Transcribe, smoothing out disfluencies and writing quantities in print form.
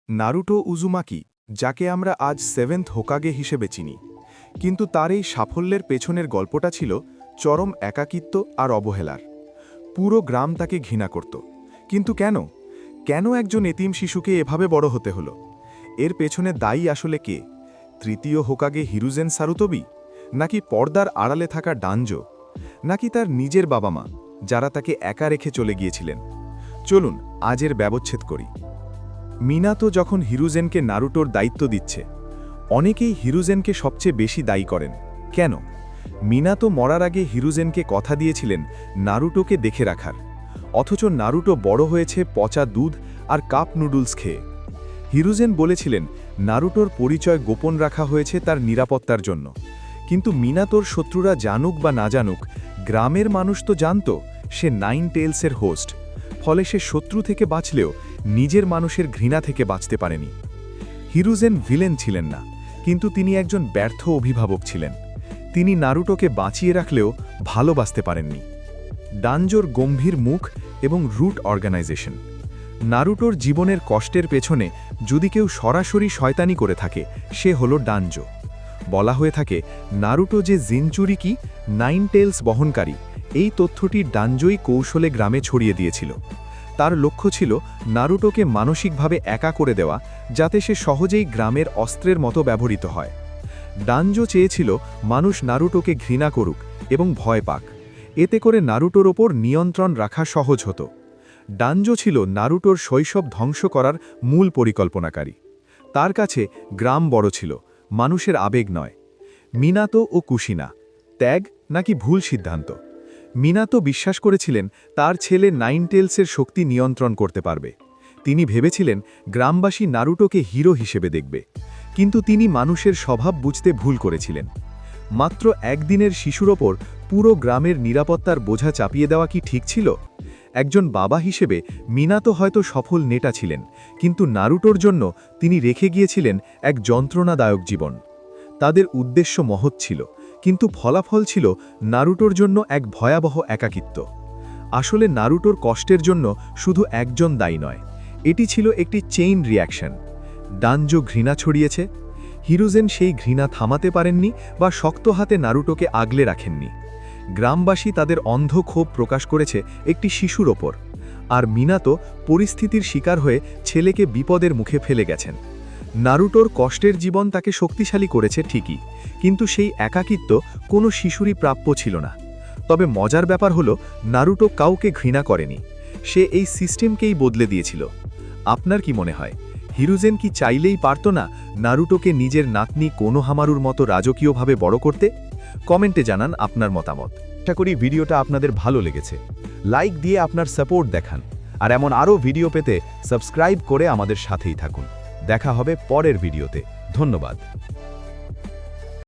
Naruto Uzumaki, যাকে আমরা আজ 7th হোকাগে হিসেবে চিনি, কিন্তু তার এই সাফল্যের পেছনের গল্পটা ছিল চরম একাকিত্ব আর অবহেলার। পুরো গ্রাম তাকে ঘৃণা করত। কিন্তু কেন কেন একজন এতিম শিশুকে এভাবে বড় হতে হলো? এর পেছনে দায়ী আসলে কে? তৃতীয় হোকাগে হিরুজেন সারুতোবি, নাকি পর্দার আড়ালে থাকা ডানজো, নাকি তার নিজের বাবা মা, যারা তাকে একা রেখে চলে গিয়েছিলেন? চলুন আজের ব্যবচ্ছেদ করি। মিনাতো যখন হিরুজেনকে নারুটোর দায়িত্ব দিচ্ছে, অনেকেই হিরুজেনকে সবচেয়ে বেশি দায়ী করেন। কেন? মিনাতো মরার আগে হিরুজেনকে কথা দিয়েছিলেন নারুটোকে দেখে রাখার, অথচ নারুটো বড় হয়েছে পচা দুধ আর কাপ নুডলস খেয়ে। হিরুজেন বলেছিলেন নারুটোর পরিচয় গোপন রাখা হয়েছে তার নিরাপত্তার জন্য, কিন্তু মিনাতোর শত্রুরা জানুক বা না জানুক, গ্রামের মানুষ তো জানত সে 9 টেলসের হোস্ট। ফলে সে শত্রু থেকে বাঁচলেও নিজের মানুষের ঘৃণা থেকে বাঁচতে পারেনি। হিরুজেন ভিলেন ছিলেন না, কিন্তু তিনি একজন ব্যর্থ অভিভাবক ছিলেন। তিনি নারুটোকে বাঁচিয়ে রাখলেও ভালোবাসতে পারেননি। ডানজোর গম্ভীর মুখ এবং রুট অর্গানাইজেশন। নারুটোর জীবনের কষ্টের পেছনে যদি কেউ সরাসরি শয়তানি করে থাকে, সে হল ডানজো। বলা হয়ে থাকে নারুটো যে জিনচুরিকি 9 টেলস বহনকারী, এই তথ্যটি ডানজোই কৌশলে গ্রামে ছড়িয়ে দিয়েছিল। তার লক্ষ্য ছিল নারুটোকে মানসিকভাবে একা করে দেওয়া, যাতে সে সহজেই গ্রামের অস্ত্রের মতো ব্যবহৃত হয়। ডানজো চেয়েছিল মানুষ নারুটোকে ঘৃণা করুক এবং ভয় পাক, এতে করে নারুটোর ওপর নিয়ন্ত্রণ রাখা সহজ হতো। ডানজো ছিল নারুটোর শৈশব ধ্বংস করার মূল পরিকল্পনাকারী। তার কাছে গ্রাম বড় ছিল, মানুষের আবেগ নয়। মিনাতো ও কুশিনা, ত্যাগ নাকি ভুল সিদ্ধান্ত? মিনাতো বিশ্বাস করেছিলেন তার ছেলে 9 টেলসের শক্তি নিয়ন্ত্রণ করতে পারবে। তিনি ভেবেছিলেন গ্রামবাসী নারুটোকে হিরো হিসেবে দেখবে, কিন্তু তিনি মানুষের স্বভাব বুঝতে ভুল করেছিলেন। মাত্র একদিনের শিশুর ওপর পুরো গ্রামের নিরাপত্তার বোঝা চাপিয়ে দেওয়া কি ঠিক ছিল? একজন বাবা হিসেবে মিনাতো হয়তো সফল নেতা ছিলেন, কিন্তু নারুটোর জন্য তিনি রেখে গিয়েছিলেন এক যন্ত্রণাদায়ক জীবন। তাদের উদ্দেশ্য মহৎ ছিল, কিন্তু ফলাফল ছিল নারুটোর জন্য এক ভয়াবহ একাকিত্ব। আসলে নারুটোর কষ্টের জন্য শুধু একজন দায়ী নয়, এটি ছিল একটি চেইন রিয়াকশন। ডানজো ঘৃণা ছড়িয়েছে, হিরুজেন সেই ঘৃণা থামাতে পারেননি বা শক্ত হাতে নারুটোকে আগলে রাখেননি। গ্রামবাসী তাদের অন্ধ ক্ষোভ প্রকাশ করেছে একটি শিশুর ওপর, আর মিনাতো পরিস্থিতির শিকার হয়ে ছেলেকে বিপদের মুখে ফেলে গেছেন। নারুটোর কষ্টের জীবন তাকে শক্তিশালী করেছে ঠিকই, কিন্তু সেই একাকিত্ব কোনো শিশুরই প্রাপ্য ছিল না। তবে মজার ব্যাপার হলো নারুটো কাউকে ঘৃণা করেনি, সে এই সিস্টেমকেই বদলে দিয়েছিল। আপনার কি মনে হয়, হিরুজেন কি চাইলেই পারত না নারুটোকে নিজের নাতনি কোনোহামারুর মতো রাজকীয়ভাবে বড় করতে? কমেন্টে জানান আপনার মতামত। আশা করি ভিডিওটা আপনাদের ভালো লেগেছে। লাইক দিয়ে আপনার সাপোর্ট দেখান, আর এমন আরও ভিডিও পেতে সাবস্ক্রাইব করে আমাদের সাথেই থাকুন। দেখা হবে পরের ভিডিওতে। ধন্যবাদ।